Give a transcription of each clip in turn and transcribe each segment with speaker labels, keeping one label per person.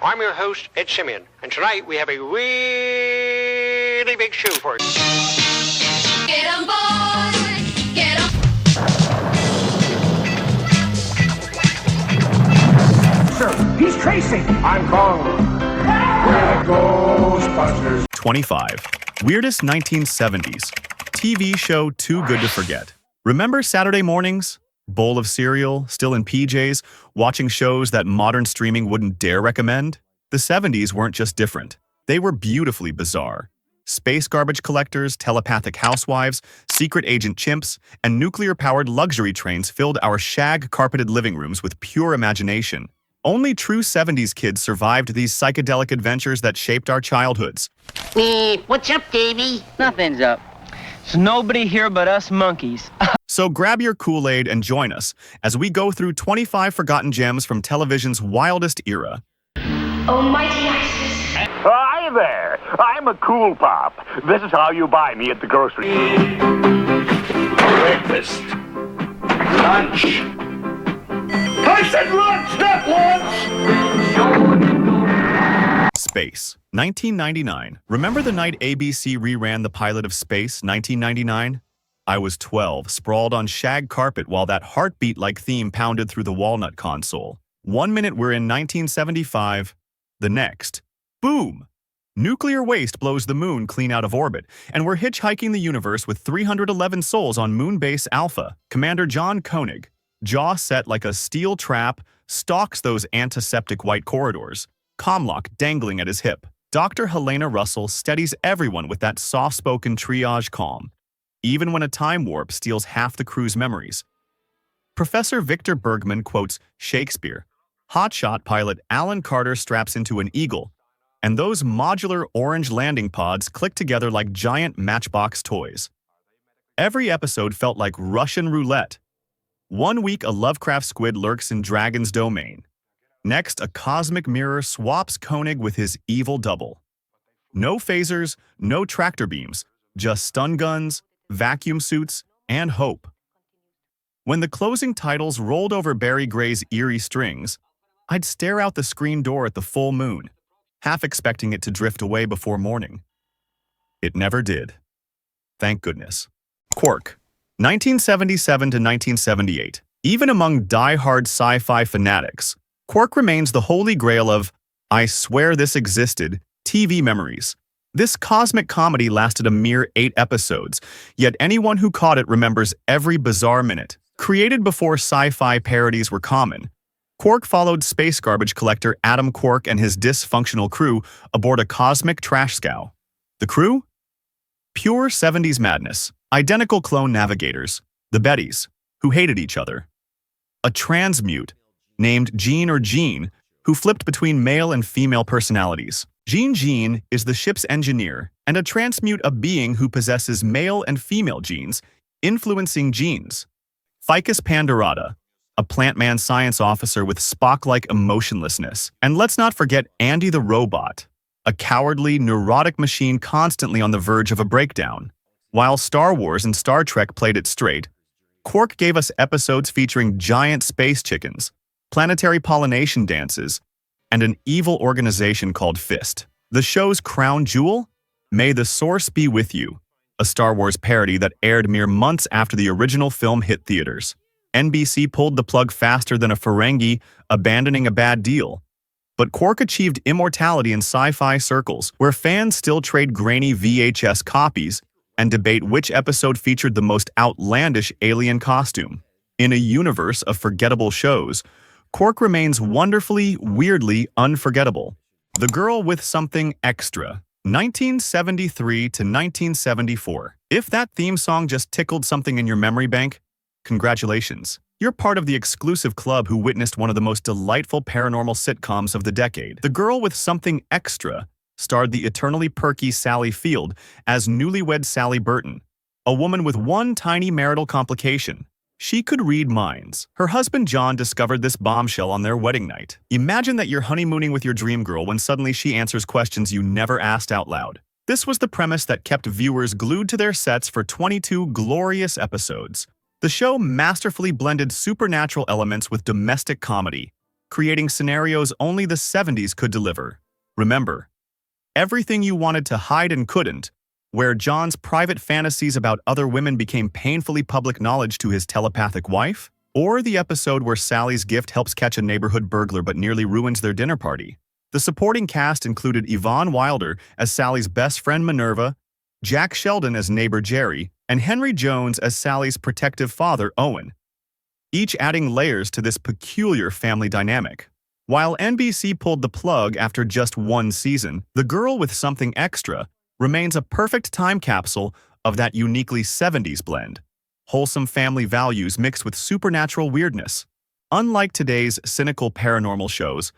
Speaker 1: I'm your host, Ed Simeon, and tonight we have a really big show for you.
Speaker 2: Get on board, get on.
Speaker 3: Sir, he's tracing. I'm Kong. We're the Ghostbusters.
Speaker 4: 25. Weirdest 1970s. TV show too good to forget. Remember Saturday mornings? Bowl of cereal, still in PJs, watching shows that modern streaming wouldn't dare recommend? The 70s weren't just different. They were beautifully bizarre. Space garbage collectors, telepathic housewives, secret agent chimps, and nuclear-powered luxury trains filled our shag-carpeted living rooms with pure imagination. Only true 70s kids survived these psychedelic adventures that shaped our childhoods.
Speaker 5: What's up, Davy?
Speaker 6: Nothing's up. There's nobody here but us monkeys.
Speaker 4: So grab your Kool-Aid and join us as we go through 25 forgotten gems from television's wildest era.
Speaker 2: Almighty Isis.
Speaker 7: Hi there. I'm a cool pop. This is how you buy me at the grocery.
Speaker 3: Breakfast. Lunch. I said lunch, not lunch!
Speaker 4: Space. 1999. Remember the night ABC reran the pilot of Space, 1999? I was 12, sprawled on shag carpet while that heartbeat-like theme pounded through the walnut console. 1 minute we're in 1975. The next. Boom! Nuclear waste blows the moon clean out of orbit, and we're hitchhiking the universe with 311 souls on Moonbase Alpha. Commander John Koenig, jaw set like a steel trap, stalks those antiseptic white corridors, comlock dangling at his hip. Dr. Helena Russell steadies everyone with that soft-spoken triage calm, even when a time warp steals half the crew's memories. Professor Victor Bergman quotes Shakespeare. Hotshot pilot Alan Carter straps into an eagle, and those modular orange landing pods click together like giant matchbox toys. Every episode felt like Russian roulette. 1 week a Lovecraft squid lurks in Dragon's domain. Next, a cosmic mirror swaps Koenig with his evil double. No phasers, no tractor beams, just stun guns, vacuum suits, and hope. When the closing titles rolled over Barry Gray's eerie strings, I'd stare out the screen door at the full moon, half expecting it to drift away before morning. It never did. Thank goodness. Quark. 1977 to 1978. Even among die-hard sci-fi fanatics, Quark remains the holy grail of, I swear this existed, TV memories. This cosmic comedy lasted a mere 8 episodes, yet anyone who caught it remembers every bizarre minute. Created before sci-fi parodies were common, Quark followed space garbage collector Adam Quark and his dysfunctional crew aboard a cosmic trash scow. The crew? Pure 70s madness. Identical clone navigators, the Bettys, who hated each other. A transmute, named Jean or Jean, who flipped between male and female personalities. Jean is the ship's engineer, and a transmute a being who possesses male and female genes, influencing genes. Ficus Pandorata, a plant-man science officer with Spock-like emotionlessness. And let's not forget Andy the Robot, a cowardly, neurotic machine constantly on the verge of a breakdown. While Star Wars and Star Trek played it straight, Quark gave us episodes featuring giant space chickens, planetary pollination dances, and an evil organization called Fist. The show's crown jewel? May the Source Be With You, a Star Wars parody that aired mere months after the original film hit theaters. NBC pulled the plug faster than a Ferengi, abandoning a bad deal. But Quark achieved immortality in sci-fi circles, where fans still trade grainy VHS copies and debate which episode featured the most outlandish alien costume. In a universe of forgettable shows, Quark remains wonderfully, weirdly unforgettable. The Girl with Something Extra, 1973 to 1974. If that theme song just tickled something in your memory bank, congratulations. You're part of the exclusive club who witnessed one of the most delightful paranormal sitcoms of the decade. The Girl with Something Extra starred the eternally perky Sally Field as newlywed Sally Burton, a woman with one tiny marital complication. She could read minds. Her husband John discovered this bombshell on their wedding night. Imagine that you're honeymooning with your dream girl when suddenly she answers questions you never asked out loud. This was the premise that kept viewers glued to their sets for 22 glorious episodes. The show masterfully blended supernatural elements with domestic comedy, creating scenarios only the 70s could deliver. Remember, everything you wanted to hide and couldn't, where John's private fantasies about other women became painfully public knowledge to his telepathic wife? Or the episode where Sally's gift helps catch a neighborhood burglar but nearly ruins their dinner party? The supporting cast included Yvonne Wilder as Sally's best friend Minerva, Jack Sheldon as neighbor Jerry, and Henry Jones as Sally's protective father Owen, each adding layers to this peculiar family dynamic. While NBC pulled the plug after just one season, The Girl with Something Extra remains a perfect time capsule of that uniquely 70s blend. Wholesome family values mixed with supernatural weirdness. Unlike today's cynical paranormal shows,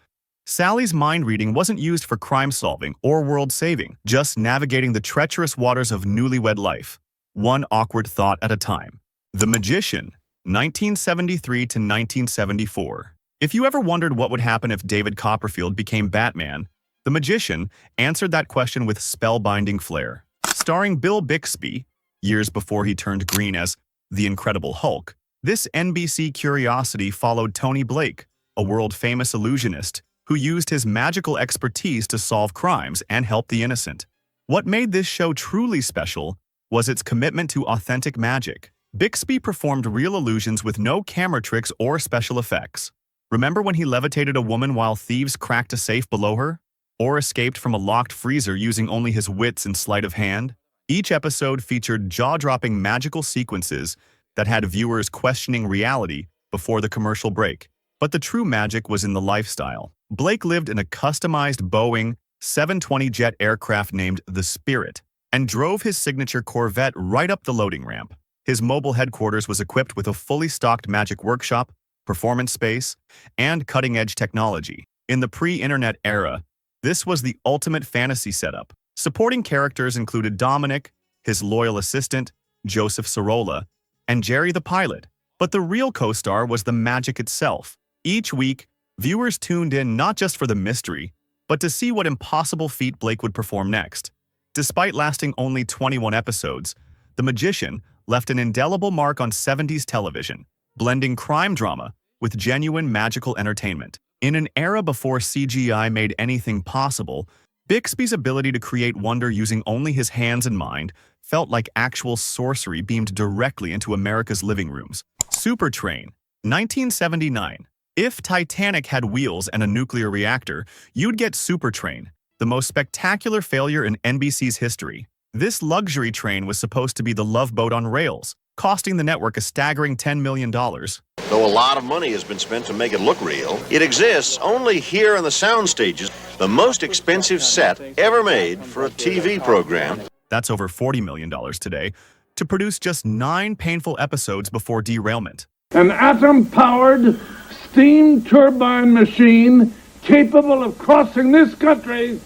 Speaker 4: Sally's mind reading wasn't used for crime solving or world saving, just navigating the treacherous waters of newlywed life, one awkward thought at a time. The Magician, 1973 to 1974. If you ever wondered what would happen if David Copperfield became Batman, The Magician answered that question with spellbinding flair. Starring Bill Bixby, years before he turned green as the Incredible Hulk, this NBC curiosity followed Tony Blake, a world-famous illusionist who used his magical expertise to solve crimes and help the innocent. What made this show truly special was its commitment to authentic magic. Bixby performed real illusions with no camera tricks or special effects. Remember when he levitated a woman while thieves cracked a safe below her? Or escaped from a locked freezer using only his wits and sleight of hand? Each episode featured jaw-dropping magical sequences that had viewers questioning reality before the commercial break. But the true magic was in the lifestyle. Blake lived in a customized Boeing 720 jet aircraft named the Spirit and drove his signature Corvette right up the loading ramp. His mobile headquarters was equipped with a fully stocked magic workshop, performance space, and cutting-edge technology. In the pre-internet era, this was the ultimate fantasy setup. Supporting characters included Dominic, his loyal assistant, Joseph Sorolla, and Jerry the pilot. But the real co-star was the magic itself. Each week, viewers tuned in not just for the mystery, but to see what impossible feat Blake would perform next. Despite lasting only 21 episodes, The Magician left an indelible mark on 70s television, blending crime drama with genuine magical entertainment. In an era before CGI made anything possible, Bixby's ability to create wonder using only his hands and mind felt like actual sorcery beamed directly into America's living rooms. Supertrain, 1979. If Titanic had wheels and a nuclear reactor, you'd get Supertrain, the most spectacular failure in NBC's history. This luxury train was supposed to be the Love Boat on rails, costing the network a staggering $10 million.
Speaker 8: Though a lot of money has been spent to make it look real, it exists only here on the sound stages, the most expensive set ever made for a TV program.
Speaker 4: That's over $40 million today, to produce just 9 painful episodes before derailment.
Speaker 3: An atom-powered steam turbine machine capable of crossing this country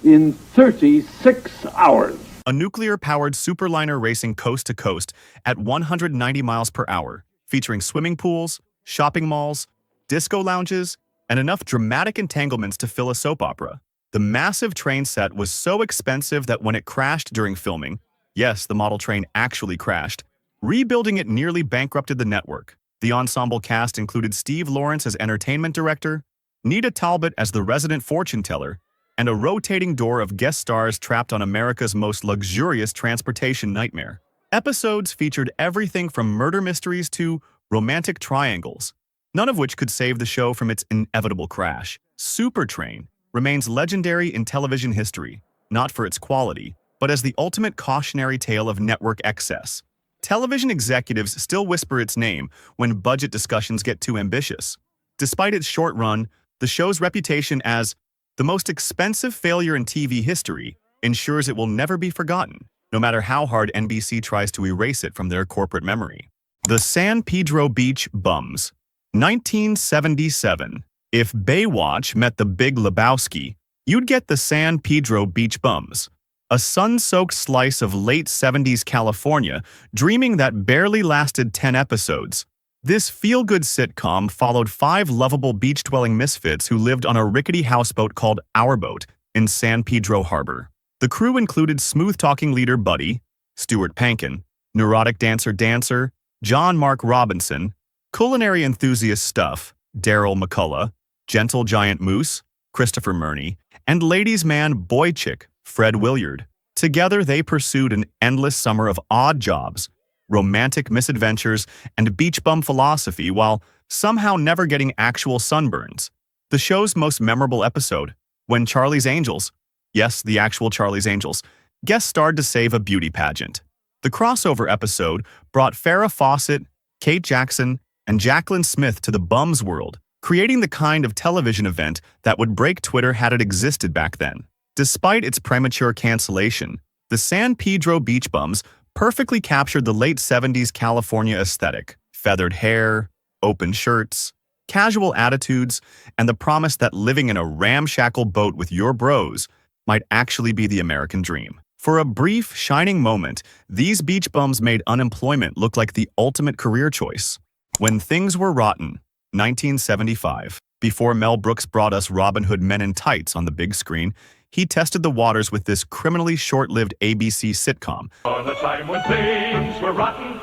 Speaker 3: in 36 hours.
Speaker 4: A nuclear-powered superliner racing coast to coast at 190 miles per hour, featuring swimming pools, shopping malls, disco lounges, and enough dramatic entanglements to fill a soap opera. The massive train set was so expensive that when it crashed during filming, yes, the model train actually crashed, rebuilding it nearly bankrupted the network. The ensemble cast included Steve Lawrence as entertainment director, Nita Talbot as the resident fortune teller, and a rotating door of guest stars trapped on America's most luxurious transportation nightmare. Episodes featured everything from murder mysteries to romantic triangles, none of which could save the show from its inevitable crash. Supertrain remains legendary in television history, not for its quality, but as the ultimate cautionary tale of network excess. Television executives still whisper its name when budget discussions get too ambitious. Despite its short run, the show's reputation as the most expensive failure in TV history ensures it will never be forgotten, no matter how hard NBC tries to erase it from their corporate memory. The San Pedro Beach Bums, 1977. If Baywatch met the Big Lebowski, you'd get the San Pedro Beach Bums, a sun-soaked slice of late 70s California, dreaming that barely lasted 10 episodes. This feel-good sitcom followed 5 lovable beach-dwelling misfits who lived on a rickety houseboat called Our Boat in San Pedro Harbor. The crew included smooth-talking leader Buddy, Stuart Pankin, neurotic dancer John Mark Robinson, culinary enthusiast Stuff, Daryl McCullough, Gentle Giant Moose, Christopher Murney, and ladies' man boy chick, Fred Williard. Together, they pursued an endless summer of odd jobs, romantic misadventures, and beach bum philosophy while somehow never getting actual sunburns. The show's most memorable episode, when Charlie's Angels, yes, the actual Charlie's Angels, guest starred to save a beauty pageant. The crossover episode brought Farrah Fawcett, Kate Jackson, and Jacqueline Smith to the bums world, creating the kind of television event that would break Twitter had it existed back then. Despite its premature cancellation, the San Pedro Beach Bums perfectly captured the late 70s California aesthetic: feathered hair, open shirts, casual attitudes, and the promise that living in a ramshackle boat with your bros might actually be the American dream. For a brief, shining moment, these beach bums made unemployment look like the ultimate career choice. When Things Were Rotten, 1975. Before Mel Brooks brought us Robin Hood Men in Tights on the big screen, he tested the waters with this criminally short-lived ABC sitcom.
Speaker 3: On the time when things were rotten,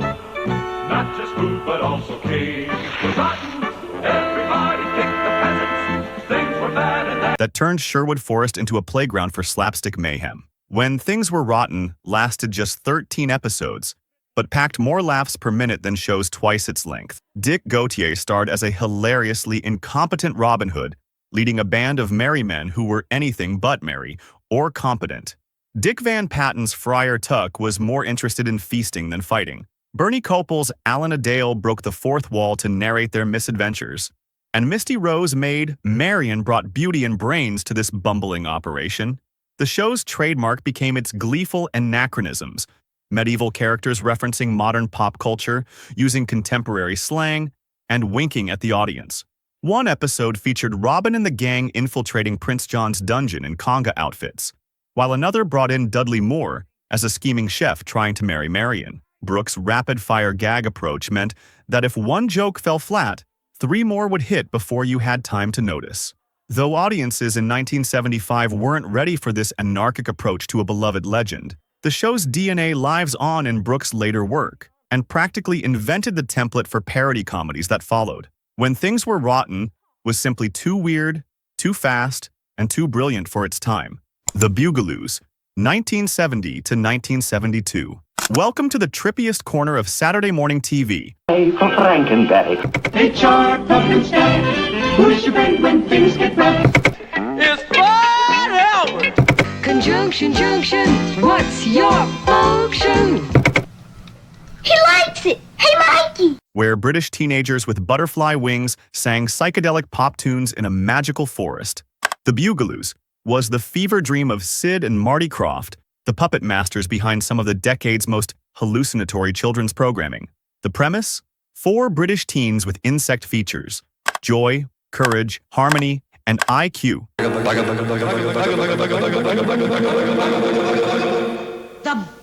Speaker 3: not just food but also kings were rotten. Everybody kicked the peasants. Things were bad and
Speaker 4: that turned Sherwood Forest into a playground for slapstick mayhem. When Things Were Rotten lasted just 13 episodes, but packed more laughs per minute than shows twice its length. Dick Gautier starred as a hilariously incompetent Robin Hood, leading a band of merry men who were anything but merry or competent. Dick Van Patten's Friar Tuck was more interested in feasting than fighting. Bernie Copel's Alan Adale broke the fourth wall to narrate their misadventures. And Misty Rose maid Marion brought beauty and brains to this bumbling operation. The show's trademark became its gleeful anachronisms, medieval characters referencing modern pop culture, using contemporary slang, and winking at the audience. One episode featured Robin and the gang infiltrating Prince John's dungeon in conga outfits, while another brought in Dudley Moore as a scheming chef trying to marry Marion. Brooks' rapid-fire gag approach meant that if one joke fell flat, 3 more would hit before you had time to notice. Though audiences in 1975 weren't ready for this anarchic approach to a beloved legend, the show's DNA lives on in Brooks' later work, and practically invented the template for parody comedies that followed. When Things Were Rotten was simply too weird, too fast, and too brilliant for its time. The Bugaloos, 1970 to 1972. Welcome to the trippiest corner of Saturday morning TV.
Speaker 7: Hey, for Frankenberry.
Speaker 9: HR, public staff, who's your friend when things get rough?
Speaker 6: It's Bud Albert!
Speaker 2: Conjunction, junction, what's your function?
Speaker 10: He likes it. Hey, Mikey.
Speaker 4: Where British teenagers with butterfly wings sang psychedelic pop tunes in a magical forest. The Bugaloos was the fever dream of Sid and Marty Krofft, the puppet masters behind some of the decade's most hallucinatory children's programming. The premise? 4 British teens with insect features: joy, courage, harmony, and IQ.
Speaker 2: The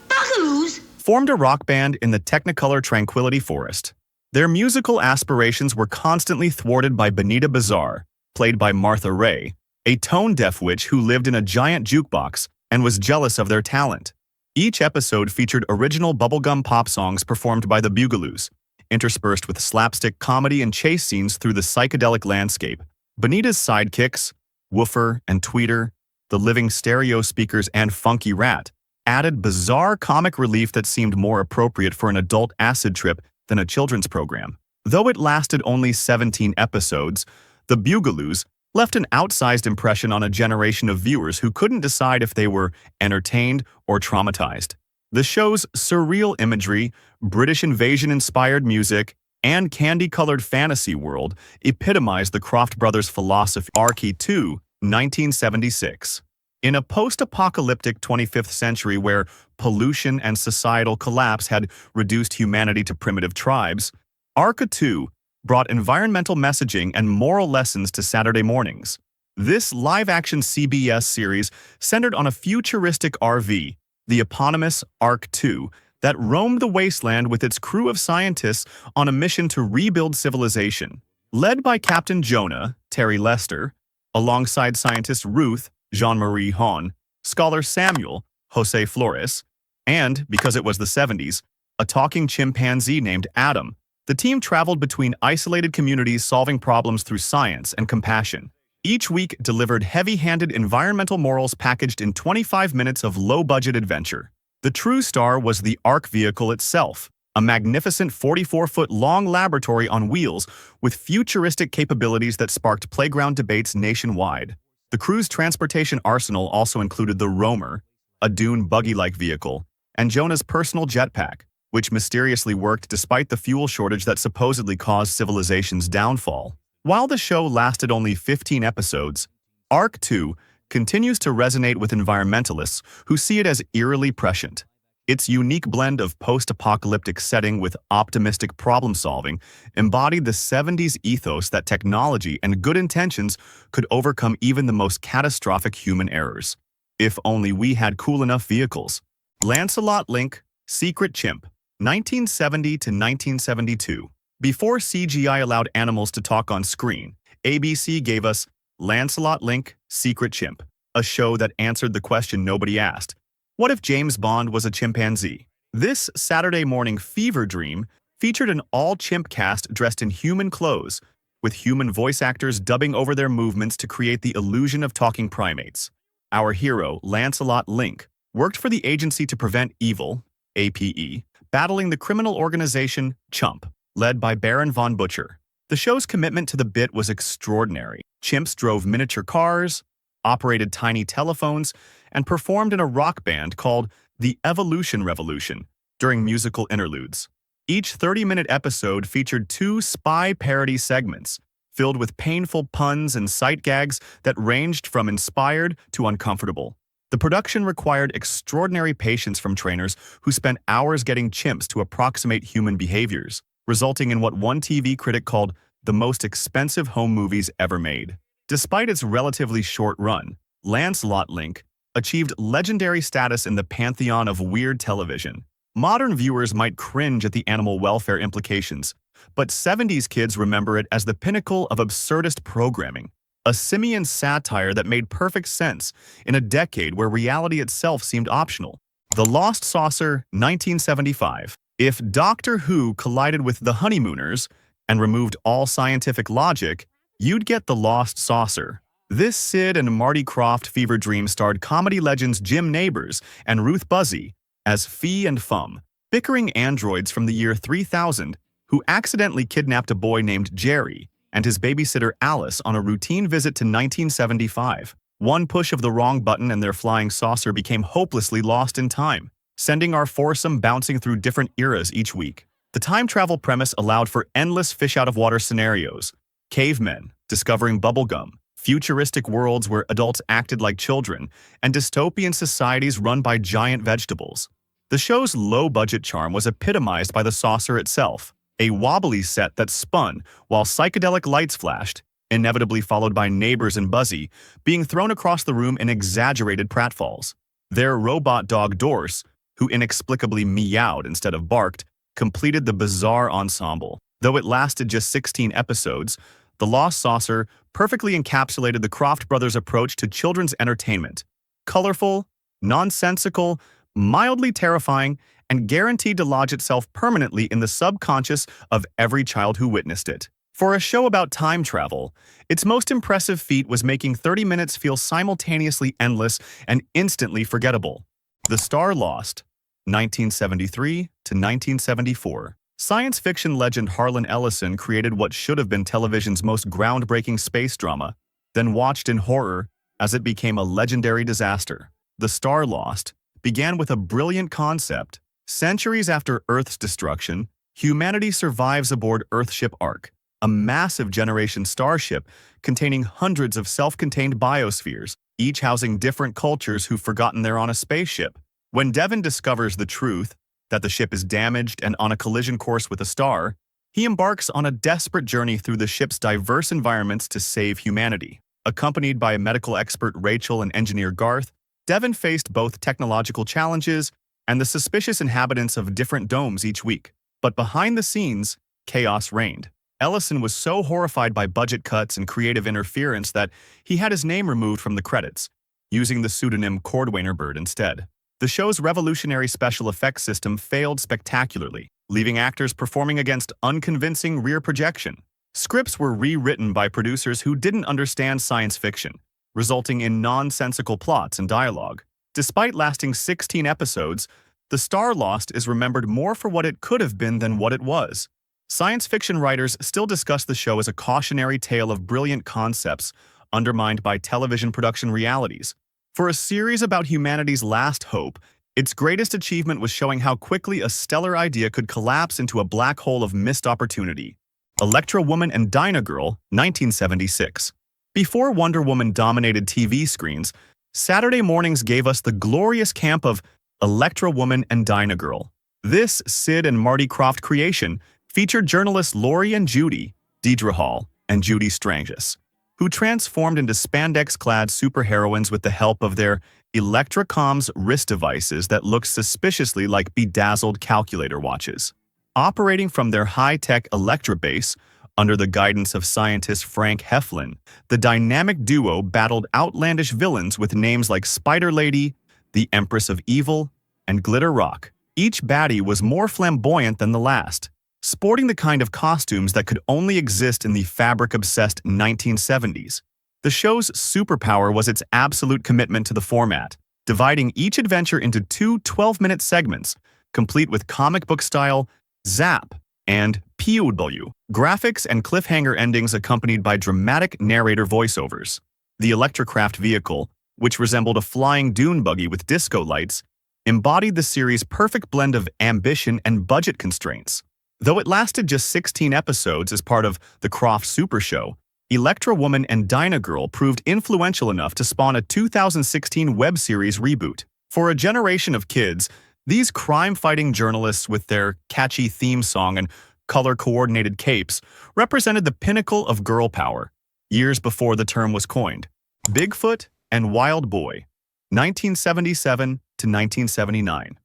Speaker 2: Bugaloos?
Speaker 4: Formed a rock band in the Technicolor Tranquility Forest. Their musical aspirations were constantly thwarted by Benita Bazaar, played by Martha Ray, a tone-deaf witch who lived in a giant jukebox and was jealous of their talent. Each episode featured original bubblegum pop songs performed by the Bugaloos, interspersed with slapstick comedy and chase scenes through the psychedelic landscape. Benita's sidekicks, Woofer and Tweeter, the living stereo speakers, and Funky Rat added bizarre comic relief that seemed more appropriate for an adult acid trip than a children's program. Though it lasted only 17 episodes, the Bugaloos left an outsized impression on a generation of viewers who couldn't decide if they were entertained or traumatized. The show's surreal imagery, British invasion-inspired music, and candy-colored fantasy world epitomized the Krofft brothers' philosophy. Archie 2, 1976. In a post-apocalyptic 25th century where pollution and societal collapse had reduced humanity to primitive tribes, Arca 2 brought environmental messaging and moral lessons to Saturday mornings. This live-action CBS series centered on a futuristic RV, the eponymous Arc 2, that roamed the wasteland with its crew of scientists on a mission to rebuild civilization. Led by Captain Jonah, Terry Lester, alongside scientist Ruth, Jean-Marie Hahn, scholar Samuel, Jose Flores, and, because it was the 70s, a talking chimpanzee named Adam, The team traveled between isolated communities solving problems through science and compassion. Each week delivered heavy-handed environmental morals packaged in 25 minutes of low-budget adventure. The true star was the Ark vehicle itself, a magnificent 44-foot-long laboratory on wheels with futuristic capabilities that sparked playground debates nationwide. The crew's transportation arsenal also included the Roamer, a dune buggy-like vehicle, and Jonah's personal jetpack, which mysteriously worked despite the fuel shortage that supposedly caused civilization's downfall. While the show lasted only 15 episodes, Ark 2 continues to resonate with environmentalists who see it as eerily prescient. Its unique blend of post-apocalyptic setting with optimistic problem-solving embodied the 70s ethos that technology and good intentions could overcome even the most catastrophic human errors. If only we had cool enough vehicles. Lancelot Link, Secret Chimp, 1970 to 1972. Before CGI allowed animals to talk on screen, ABC gave us Lancelot Link, Secret Chimp, a show that answered the question nobody asked. What if James Bond was a chimpanzee? This Saturday morning fever dream featured an all-chimp cast dressed in human clothes, with human voice actors dubbing over their movements to create the illusion of talking primates. Our hero, Lancelot Link, worked for the Agency to Prevent Evil, APE, battling the criminal organization Chump, led by Baron von Butcher. The show's commitment to the bit was extraordinary. Chimps drove miniature cars, operated tiny telephones, and performed in a rock band called The Evolution Revolution during musical interludes. Each 30-minute episode featured 2 spy parody segments, filled with painful puns and sight gags that ranged from inspired to uncomfortable. The production required extraordinary patience from trainers who spent hours getting chimps to approximate human behaviors, resulting in what one TV critic called the most expensive home movies ever made. Despite its relatively short run, Lancelot Link achieved legendary status in the pantheon of weird television. Modern viewers might cringe at the animal welfare implications, but 70s kids remember it as the pinnacle of absurdist programming, a simian satire that made perfect sense in a decade where reality itself seemed optional. The Lost Saucer, 1975. If Doctor Who collided with The Honeymooners and removed all scientific logic, you'd get The Lost Saucer. This Sid and Marty Krofft fever dream starred comedy legends Jim Nabors and Ruth Buzzy as Fee and Fum, bickering androids from the year 3000 who accidentally kidnapped a boy named Jerry and his babysitter Alice on a routine visit to 1975. One push of the wrong button and their flying saucer became hopelessly lost in time, sending our foursome bouncing through different eras each week. The time travel premise allowed for endless fish-out-of-water scenarios, cavemen discovering bubblegum, futuristic worlds where adults acted like children, and dystopian societies run by giant vegetables. The show's low-budget charm was epitomized by the saucer itself, a wobbly set that spun while psychedelic lights flashed, inevitably followed by Neighbors and Buzzy being thrown across the room in exaggerated pratfalls. Their robot dog Dorse, who inexplicably meowed instead of barked, completed the bizarre ensemble. Though it lasted just 16 episodes, The Lost Saucer perfectly encapsulated the Krofft brothers' approach to children's entertainment. Colorful, nonsensical, mildly terrifying, and guaranteed to lodge itself permanently in the subconscious of every child who witnessed it. For a show about time travel, its most impressive feat was making 30 minutes feel simultaneously endless and instantly forgettable. The Star Lost, 1973 to 1974. Science fiction legend Harlan Ellison created what should have been television's most groundbreaking space drama, then watched in horror as it became a legendary disaster. The Star Lost began with a brilliant concept. Centuries after Earth's destruction, humanity survives aboard Earthship Ark, a massive generation starship containing hundreds of self-contained biospheres, each housing different cultures who've forgotten they're on a spaceship. When Devon discovers the truth, that the ship is damaged and on a collision course with a star, he embarks on a desperate journey through the ship's diverse environments to save humanity. Accompanied by medical expert Rachel and engineer Garth, Devon faced both technological challenges and the suspicious inhabitants of different domes each week. But behind the scenes, chaos reigned. Ellison was so horrified by budget cuts and creative interference that he had his name removed from the credits, using the pseudonym Cordwainer Bird instead. The show's revolutionary special effects system failed spectacularly. leaving actors performing against unconvincing rear projection. Scripts were rewritten by producers who didn't understand science fiction, resulting in nonsensical plots and dialogue. Despite lasting 16 episodes, The Star Lost is remembered more for what it could have been than what it was. Science fiction writers still discuss the show as a cautionary tale of brilliant concepts undermined by television production realities. For a series about humanity's last hope, its greatest achievement was showing how quickly a stellar idea could collapse into a black hole of missed opportunity. Electra Woman and Dinah Girl, 1976. Before Wonder Woman dominated TV screens, Saturday mornings gave us the glorious camp of Electra Woman and Dinah Girl. This Sid and Marty Krofft creation featured journalists Lori and Judy, Deidre Hall, and Judy Strangis, who transformed into spandex-clad superheroines with the help of their Electrocom's wrist devices that looked suspiciously like bedazzled calculator watches. Operating from their high-tech Electra base, under the guidance of scientist Frank Heflin, the dynamic duo battled outlandish villains with names like Spider Lady, the Empress of Evil, and Glitter Rock. Each baddie was more flamboyant than the last, sporting the kind of costumes that could only exist in the fabric-obsessed 1970s. The show's superpower was its absolute commitment to the format, dividing each adventure into two 12-minute segments, complete with comic book-style zap and POW, graphics and cliffhanger endings accompanied by dramatic narrator voiceovers. The Electrocraft vehicle, which resembled a flying dune buggy with disco lights, embodied the series' perfect blend of ambition and budget constraints. Though it lasted just 16 episodes as part of the Krofft Super Show, Electra Woman and Dinah Girl proved influential enough to spawn a 2016 web series reboot. For a generation of kids, these crime-fighting journalists with their catchy theme song and color-coordinated capes represented the pinnacle of girl power, years before the term was coined. Bigfoot and Wild Boy, 1977 to 1979.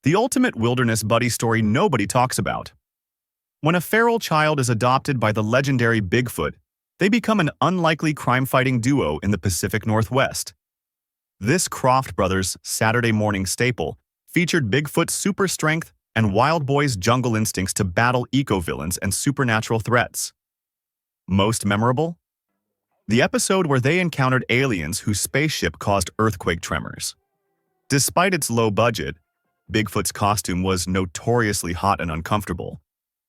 Speaker 4: The ultimate wilderness buddy story nobody talks about. When a feral child is adopted by the legendary Bigfoot, they become an unlikely crime-fighting duo in the Pacific Northwest. This Krofft Brothers Saturday morning staple featured Bigfoot's super strength and Wild Boy's jungle instincts to battle eco-villains and supernatural threats. Most memorable? The episode where they encountered aliens whose spaceship caused earthquake tremors. Despite its low budget, Bigfoot's costume was notoriously hot and uncomfortable.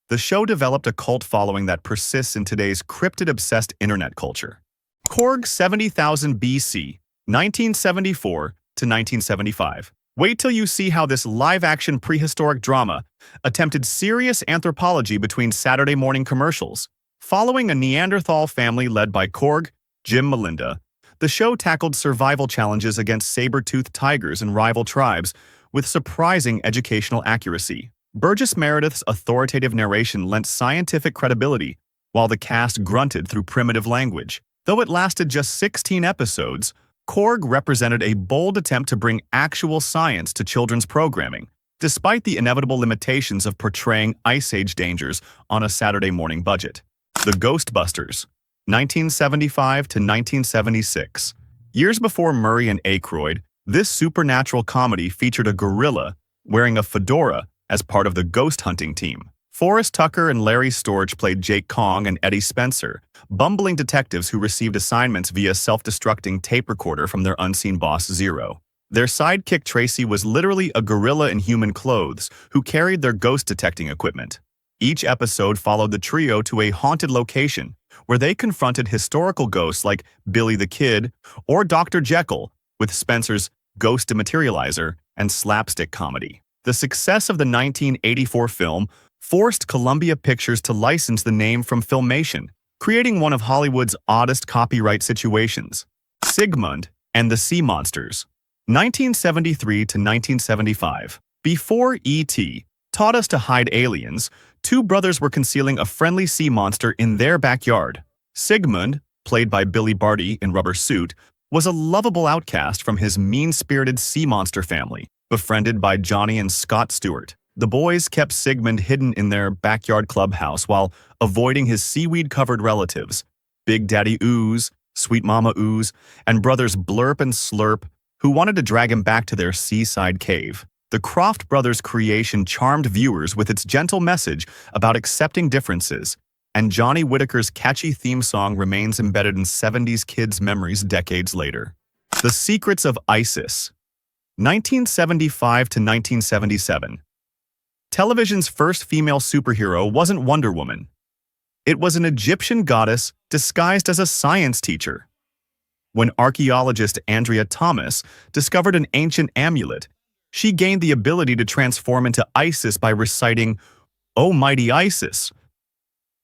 Speaker 4: The show developed a cult following that persists in today's cryptid-obsessed internet culture. Korg 70,000 BC, 1974 to 1975. Wait till you see how this live-action prehistoric drama attempted serious anthropology between Saturday morning commercials. Following a Neanderthal family led by Korg, Jim Melinda, the show tackled survival challenges against saber-toothed tigers and rival tribes with surprising educational accuracy. Burgess Meredith's authoritative narration lent scientific credibility, while the cast grunted through primitive language. Though it lasted just 16 episodes, Korg represented a bold attempt to bring actual science to children's programming, despite the inevitable limitations of portraying Ice Age dangers on a Saturday morning budget. The Ghostbusters, 1975 to 1976. Years before Murray and Aykroyd, this supernatural comedy featured a gorilla wearing a fedora as part of the ghost hunting team. Forrest Tucker and Larry Storch played Jake Kong and Eddie Spencer, bumbling detectives who received assignments via self-destructing tape recorder from their unseen boss Zero. Their sidekick Tracy was literally a gorilla in human clothes who carried their ghost detecting equipment. Each episode followed the trio to a haunted location where they confronted historical ghosts like Billy the Kid or Dr. Jekyll, with Spencer's Ghost Dematerializer and slapstick comedy. The success of the 1984 film forced Columbia Pictures to license the name from Filmation, creating one of Hollywood's oddest copyright situations. Sigmund and the Sea Monsters, 1973 to 1975. Before E.T. taught us to hide aliens, two brothers were concealing a friendly sea monster in their backyard. Sigmund, played by Billy Barty in Rubber Suit, was a lovable outcast from his mean-spirited sea monster family, befriended by Johnny and Scott Stewart. The boys kept Sigmund hidden in their backyard clubhouse while avoiding his seaweed-covered relatives, Big Daddy Ooze, Sweet Mama Ooze, and brothers Blurp and Slurp, who wanted to drag him back to their seaside cave. the Croft brothers' creation charmed viewers with its gentle message about accepting differences, and Johnny Whitaker's catchy theme song remains embedded in 70s kids' memories decades later. The Secrets of Isis, 1975 to 1977. Television's first female superhero wasn't Wonder Woman. It was an Egyptian goddess disguised as a science teacher. When archaeologist Andrea Thomas discovered an ancient amulet, she gained the ability to transform into Isis by reciting, "O mighty Isis."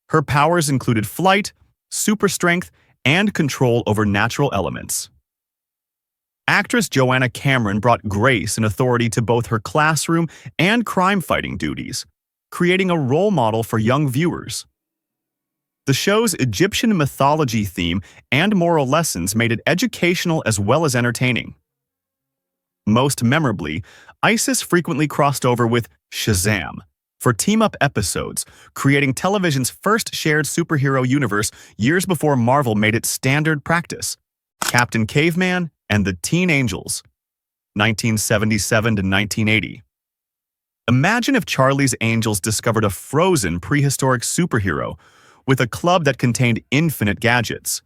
Speaker 4: Her powers included flight, super strength, and control over natural elements. Actress Joanna Cameron brought grace and authority to both her classroom and crime-fighting duties, creating a role model for young viewers. The show's Egyptian mythology theme and moral lessons made it educational as well as entertaining. Most memorably, Isis frequently crossed over with Shazam for team-up episodes, creating television's first shared superhero universe years before Marvel made it standard practice. Captain Caveman and the Teen Angels, 1977 to 1980. Imagine if Charlie's Angels discovered a frozen prehistoric superhero with a club that contained infinite gadgets.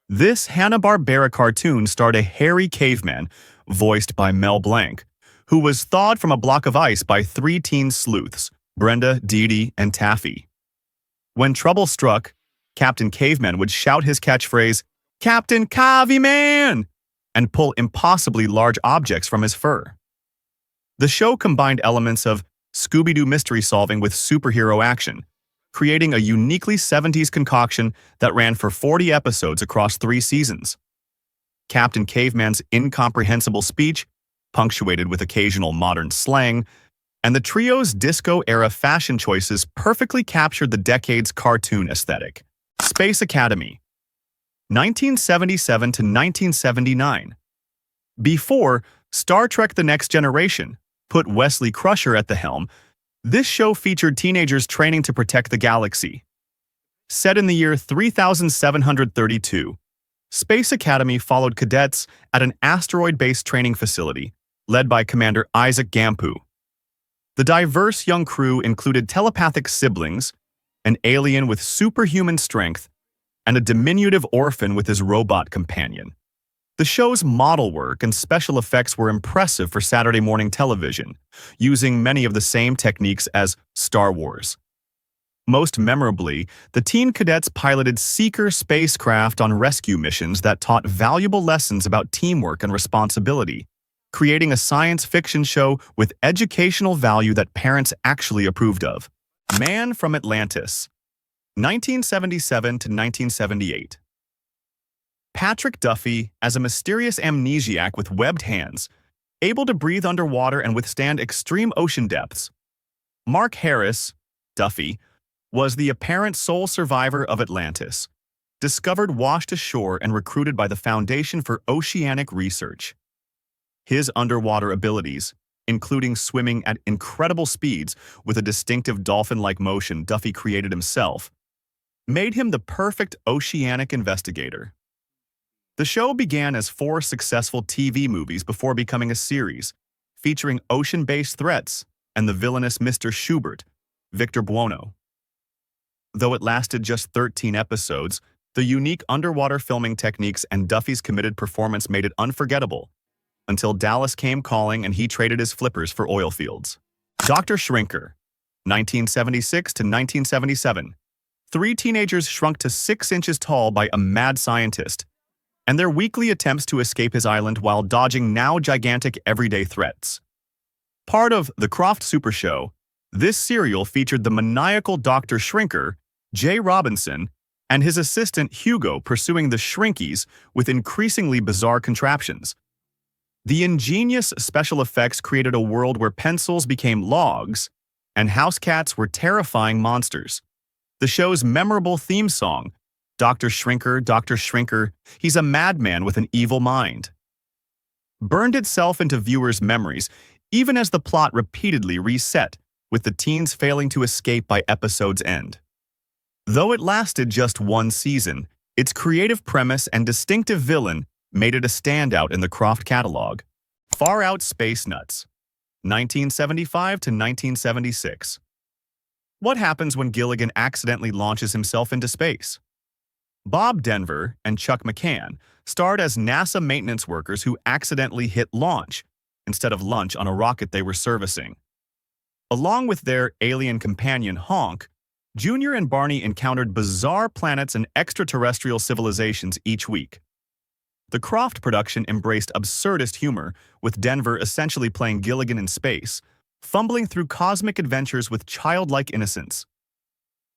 Speaker 4: This Hanna-Barbera cartoon starred a hairy caveman, voiced by Mel Blanc, who was thawed from a block of ice by three teen sleuths, Brenda, Dee Dee, and Taffy. When trouble struck, Captain Caveman would shout his catchphrase, "Captain Caveman!" and pull impossibly large objects from his fur. The show combined elements of Scooby-Doo mystery solving with superhero action, creating a uniquely 70s concoction that ran for 40 episodes across 3 seasons. Captain Caveman's incomprehensible speech, punctuated with occasional modern slang, and the trio's disco-era fashion choices perfectly captured the decade's cartoon aesthetic. Space Academy, 1977 to 1979. Before Star Trek The Next Generation put Wesley Crusher at the helm, this show featured teenagers training to protect the galaxy. Set in the year 3732, Space Academy followed cadets at an asteroid-based training facility, led by Commander Isaac Gampu. The diverse young crew included telepathic siblings, an alien with superhuman strength, and a diminutive orphan with his robot companion. The show's model work and special effects were impressive for Saturday morning television, using many of the same techniques as Star Wars. Most memorably, the teen cadets piloted Seeker spacecraft on rescue missions that taught valuable lessons about teamwork and responsibility, creating a science fiction show with educational value that parents actually approved of. Man from Atlantis, 1977 to 1978. Patrick Duffy as a mysterious amnesiac with webbed hands, able to breathe underwater and withstand extreme ocean depths. Mark Harris, Duffy, was the apparent sole survivor of Atlantis, discovered washed ashore and recruited by the Foundation for Oceanic Research. His underwater abilities, including swimming at incredible speeds with a distinctive dolphin-like motion Duffy created himself, made him the perfect oceanic investigator. The show began as 4 successful TV movies before becoming a series, featuring ocean-based threats and the villainous Mr. Schubert, Victor Buono. Though it lasted just 13 episodes, the unique underwater filming techniques and Duffy's committed performance made it unforgettable, until Dallas came calling and he traded his flippers for oil fields. Dr. Shrinker, 1976 to 1977. 3 teenagers shrunk to 6 inches tall by a mad scientist, and their weekly attempts to escape his island while dodging now gigantic everyday threats. Part of The Croft Super Show, this serial featured the maniacal Dr. Shrinker, Jay Robinson, and his assistant Hugo pursuing the Shrinkies with increasingly bizarre contraptions. The ingenious special effects created a world where pencils became logs, and house cats were terrifying monsters. The show's memorable theme song, Dr. Shrinker, he's a madman with an evil mind, burned itself into viewers' memories, even as the plot repeatedly reset, with the teens failing to escape by episode's end. Though it lasted just 1 season, its creative premise and distinctive villain made it a standout in the Croft catalog. Far Out Space Nuts, 1975 to 1976. What happens when Gilligan accidentally launches himself into space? Bob Denver and Chuck McCann starred as NASA maintenance workers who accidentally hit launch instead of lunch on a rocket they were servicing. Along with their alien companion Honk, Junior and Barney encountered bizarre planets and extraterrestrial civilizations each week. The Croft production embraced absurdist humor, with Denver essentially playing Gilligan in space, fumbling through cosmic adventures with childlike innocence.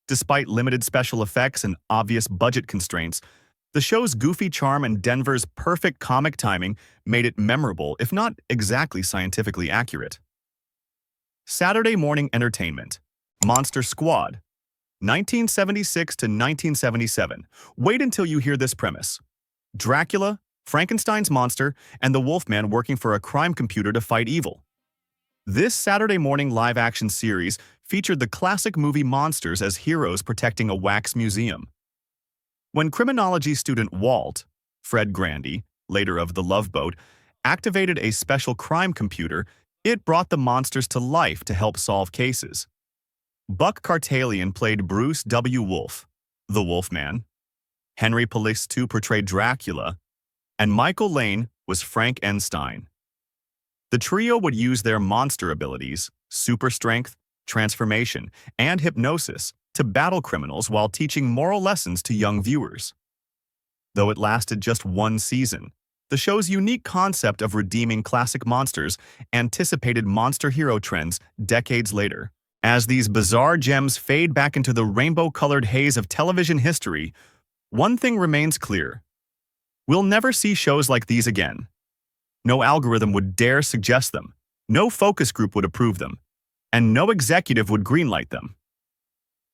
Speaker 4: Despite limited special effects and obvious budget constraints, the show's goofy charm and Denver's perfect comic timing made it memorable, if not exactly scientifically accurate. Saturday morning entertainment. Monster Squad. 1976 to 1977. Wait until you hear this premise. Dracula, Frankenstein's monster, and the Wolfman working for a crime computer to fight evil. This Saturday morning live-action series featured the classic movie monsters as heroes protecting a wax museum. When criminology student Walt, Fred Grandy, later of The Love Boat, activated a special crime computer, it brought the monsters to life to help solve cases. Buck Kartalian played Bruce W. Wolfe, the Wolfman. Henry Police II portrayed Dracula, and Michael Lane was Frank Enstein. The trio would use their monster abilities, super strength, transformation, and hypnosis to battle criminals while teaching moral lessons to young viewers. Though it lasted just one season, the show's unique concept of redeeming classic monsters anticipated monster hero trends decades later. As these bizarre gems fade back into the rainbow-colored haze of television history, one thing remains clear. We'll never see shows like these again. No algorithm would dare suggest them, no focus group would approve them, and no executive would greenlight them.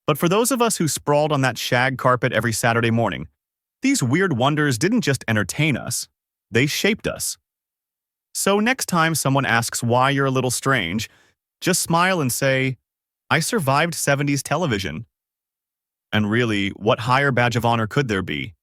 Speaker 4: But for those of us who sprawled on that shag carpet every Saturday morning, these weird wonders didn't just entertain us, they shaped us. So next time someone asks why you're a little strange, just smile and say, I survived 70s television. And really, what higher badge of honor could there be?